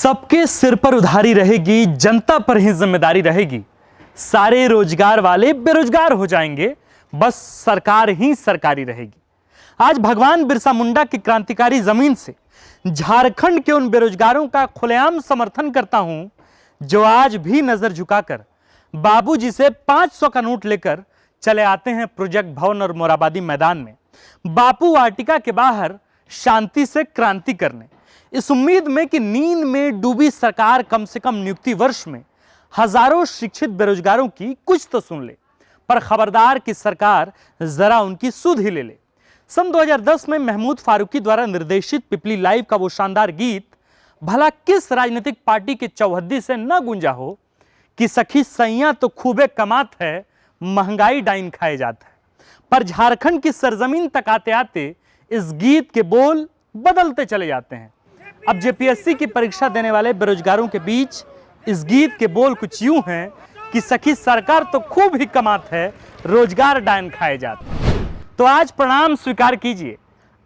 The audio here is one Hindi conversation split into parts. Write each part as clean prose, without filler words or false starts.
सबके सिर पर उधारी रहेगी, जनता पर ही जिम्मेदारी रहेगी। सारे रोजगार वाले बेरोजगार हो जाएंगे, बस सरकार ही सरकारी रहेगी। आज भगवान बिरसा मुंडा की क्रांतिकारी जमीन से झारखंड के उन बेरोजगारों का खुलेआम समर्थन करता हूं जो आज भी नजर झुकाकर बाबूजी से 500 का नोट लेकर चले आते हैं प्रोजेक्ट भवन और मोराबादी मैदान में बापू वाटिका के बाहर शांति से क्रांति करने, इस उम्मीद में कि नींद में डूबी सरकार कम से कम नियुक्ति वर्ष में हजारों शिक्षित बेरोजगारों की कुछ तो सुन ले, पर खबरदार कि सरकार जरा उनकी सुध ही ले ले। सन 2010 में महमूद फारूकी द्वारा निर्देशित पिपली लाइव का वो शानदार गीत भला किस राजनीतिक पार्टी के चौहद्दी से न गूंजा हो कि सखी सैया तो खूबे कमात है, महंगाई डाइन खाए जाता है। पर झारखंड की सरजमीन तक आते आते इस गीत के बोल बदलते चले जाते हैं। अब जेपीएससी की परीक्षा देने वाले बेरोजगारों के बीच इस गीत के बोल कुछ यूं हैं कि सखी सरकार तो खूब ही कमात है, रोजगार डायन खाए जाते हैं। तो आज प्रणाम स्वीकार कीजिए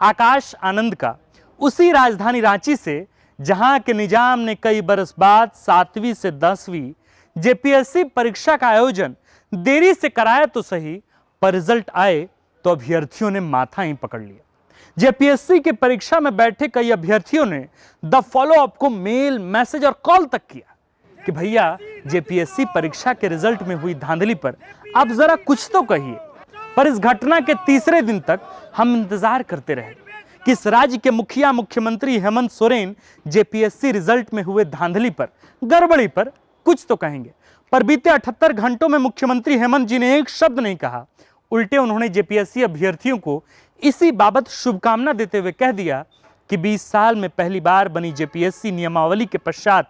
आकाश आनंद का, उसी राजधानी रांची से जहां के निजाम ने कई बरस बाद 7वीं से 10वीं जेपीएससी परीक्षा का आयोजन देरी से कराया तो सही, पर रिजल्ट आए तो अभ्यर्थियों ने माथा ही पकड़ लिया। जेपीएससी की परीक्षा में बैठे कई अभ्यर्थियों ने द फॉलो अप को मेल, मैसेज और कॉल तक किया कि भैया जेपीएससी परीक्षा के रिजल्ट में हुई धांधली पर आप जरा कुछ तो कहिए। पर इस घटना के तीसरे दिन तक हम इंतजार करते रहे कि इस राज्य के मुख्यमंत्री हेमंत सोरेन जेपीएससी रिजल्ट में हुए धांधली पर, गड़बड़ी पर कुछ तो कहेंगे। पर बीते 78 घंटों में मुख्यमंत्री हेमंत जी ने एक शब्द नहीं कहा, उल्टे उन्होंने जेपीएससी अभ्यर्थियों को इसी बाबत शुभकामना देते हुए कह दिया कि 20 साल में पहली बार बनी जेपीएससी नियमावली के पश्चात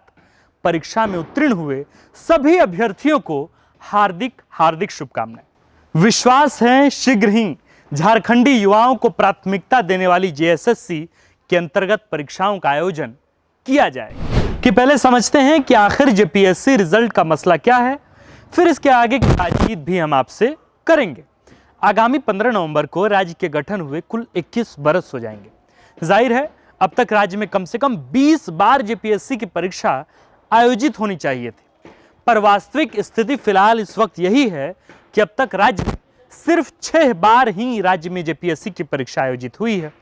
परीक्षा में उत्तीर्ण हुए सभी अभ्यर्थियों को हार्दिक हार्दिक शुभकामनाएं। विश्वास है शीघ्र ही झारखंडी युवाओं को प्राथमिकता देने वाली जेएसएससी के अंतर्गत परीक्षाओं का आयोजन किया जाएगा। कि पहले समझते हैं कि आखिर जेपीएससी रिजल्ट का मसला क्या है, फिर इसके आगे की बातचीत भी हम आपसे करेंगे। आगामी 15 नवंबर को राज्य के गठन हुए कुल 21 बरस हो जाएंगे। जाहिर है अब तक राज्य में कम से कम 20 बार जेपीएससी की परीक्षा आयोजित होनी चाहिए थी, पर वास्तविक स्थिति फिलहाल इस वक्त यही है कि अब तक राज्य में सिर्फ 6 बार ही राज्य में जेपीएससी की परीक्षा आयोजित हुई है।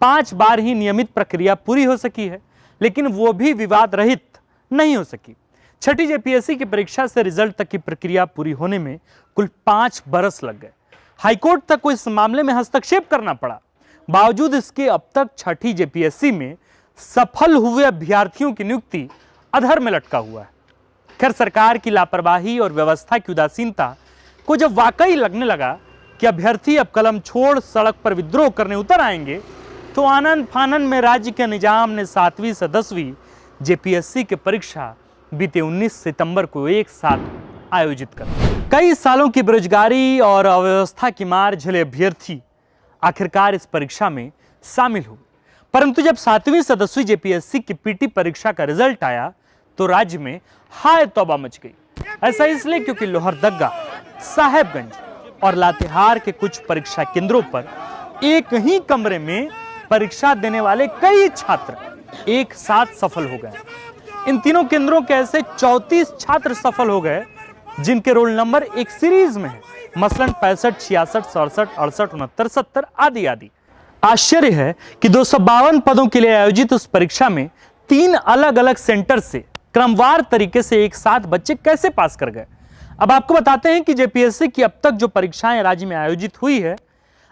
5 बार ही नियमित प्रक्रिया पूरी हो सकी है, लेकिन वो भी विवाद रहित नहीं हो सकी। छठी जेपीएससी की परीक्षा से रिजल्ट तक की प्रक्रिया पूरी होने में कुल 5 बरस लग गए। हाईकोर्ट तक को इस मामले में हस्तक्षेप करना पड़ा। बावजूद इसके अब तक छठी जेपीएससी में सफल हुए अभ्यर्थियों की नियुक्ति अधर में लटका हुआ है। खैर, सरकार की लापरवाही और व्यवस्था की उदासीनता को जब वाकई लगने लगा कि अभ्यर्थी अब कलम छोड़ सड़क पर विद्रोह करने उतर आएंगे, तो आनंद फानन में राज्य के निजाम ने 7वीं से 10वीं जेपीएससी की परीक्षा बीते 19 सितंबर को एक साथ आयोजित कर कई सालों की बेरोजगारी और अव्यवस्था की मार झेले अभ्यर्थी आखिरकार इस परीक्षा में शामिल हुए। परंतु जब 7वीं से 10वीं जेपीएससी की पीटी परीक्षा का रिजल्ट आया तो राज्य में हाय तौबा मच गई। ऐसा इसलिए क्योंकि लोहरदगा, साहेबगंज और लातेहार के कुछ परीक्षा केंद्रों पर एक ही कमरे में परीक्षा देने वाले कई छात्र एक साथ सफल हो गए। इन तीनों केंद्रों के ऐसे 34 छात्र सफल हो गए जिनके रोल नंबर एक सीरीज में है, मसलन 65, 66, 67, 68, 69, 70 आदि आदि। आश्चर्य है कि 252 पदों के लिए आयोजित उस परीक्षा में 3 अलग अलग सेंटर से क्रमवार तरीके से एक साथ बच्चे कैसे पास कर गए। अब आपको बताते हैं कि जेपीएससी की अब तक जो परीक्षाएं राज्य में आयोजित हुई है,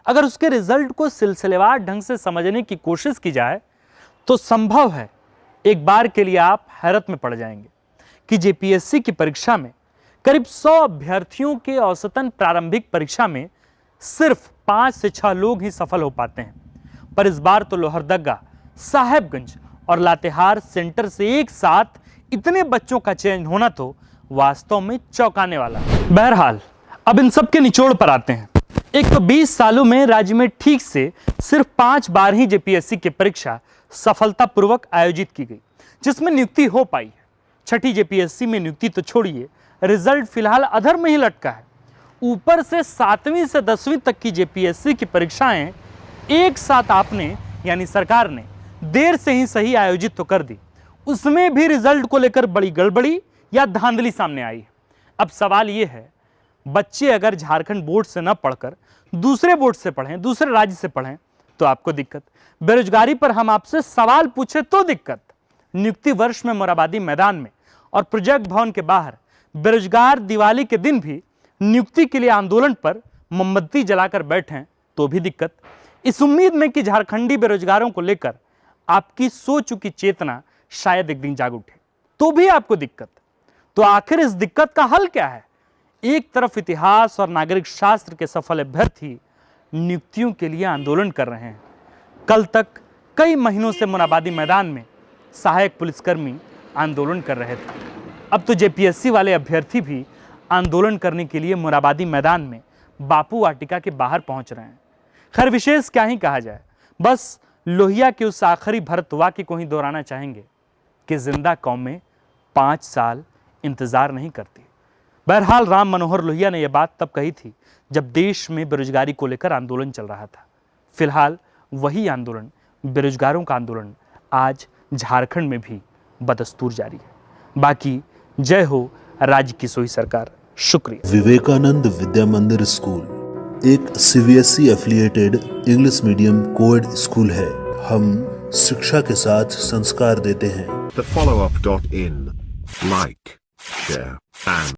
अगर उसके रिजल्ट को सिलसिलेवार ढंग से समझने की कोशिश की जाए तो संभव है एक बार के लिए आप हैरत में पड़ जाएंगे कि जेपीएससी की परीक्षा में करीब 100 अभ्यर्थियों के औसतन प्रारंभिक परीक्षा में सिर्फ 5 से 6 लोग ही सफल हो पाते हैं। पर इस बार तो लोहरदगा, साहेबगंज और लातेहार सेंटर से एक साथ इतने बच्चों का चयन होना तो वास्तव में चौंकाने वाला है। बहरहाल अब इन सब के निचोड़ पर आते हैं। एक तो 20 सालों में राज्य में ठीक से सिर्फ 5 बार ही जेपीएससी की परीक्षा सफलतापूर्वक आयोजित की गई, जिसमें नियुक्ति हो पाई है। छठी जेपीएससी में नियुक्ति तो छोड़िए, रिजल्ट फिलहाल अधर में ही लटका है। ऊपर से 7वीं से 10वीं तक की जेपीएससी की परीक्षाएं एक साथ आपने यानी सरकार ने देर से ही सही आयोजित तो कर दी, उसमें भी रिजल्ट को लेकर बड़ी गड़बड़ी या धांधली सामने आई है। अब सवाल यह है, बच्चे अगर झारखंड बोर्ड से न पढ़कर दूसरे बोर्ड से पढ़ें, दूसरे राज्य से पढ़ें तो आपको दिक्कत। बेरोजगारी पर हम आपसे सवाल पूछे तो दिक्कत। नियुक्ति वर्ष में मोराबादी मैदान में और प्रोजेक्ट भवन के बाहर बेरोजगार दिवाली के दिन भी नियुक्ति के लिए आंदोलन पर मोमबत्ती जलाकर बैठें तो भी दिक्कत। इस उम्मीद में कि झारखंडी बेरोजगारों को लेकर आपकी सो चुकी चेतना शायद एक दिन जाग उठे तो भी आपको दिक्कत। तो आखिर इस दिक्कत का हल क्या है? एक तरफ इतिहास और नागरिक शास्त्र के सफल अभ्यर्थी नियुक्तियों के लिए आंदोलन कर रहे हैं। कल तक कई महीनों से मोराबादी मैदान में सहायक पुलिसकर्मी आंदोलन कर रहे थे। अब तो जेपीएससी वाले अभ्यर्थी भी आंदोलन करने के लिए मोराबादी मैदान में बापू वाटिका के बाहर पहुंच रहे हैं। खैर, विशेष क्या ही कहा जाए, बस लोहिया के उस आखिरी भरत वाक्य को ही दोहराना चाहेंगे कि जिंदा कौमें 5 साल इंतजार नहीं करती। बहरहाल राम मनोहर लोहिया ने यह बात तब कही थी जब देश में बेरोजगारी को लेकर आंदोलन चल रहा था। फिलहाल वही आंदोलन, बेरोजगारों का आंदोलन, आज झारखंड में भी बदस्तूर जारी है। बाकी जय हो राज्य की सोई सरकार। शुक्रिया। विवेकानंद विद्या मंदिर स्कूल एक CBSE affiliated English medium coed school है। हम शिक्षा के साथ संस्कार देते हैं। The follow-up.in. Like, share, and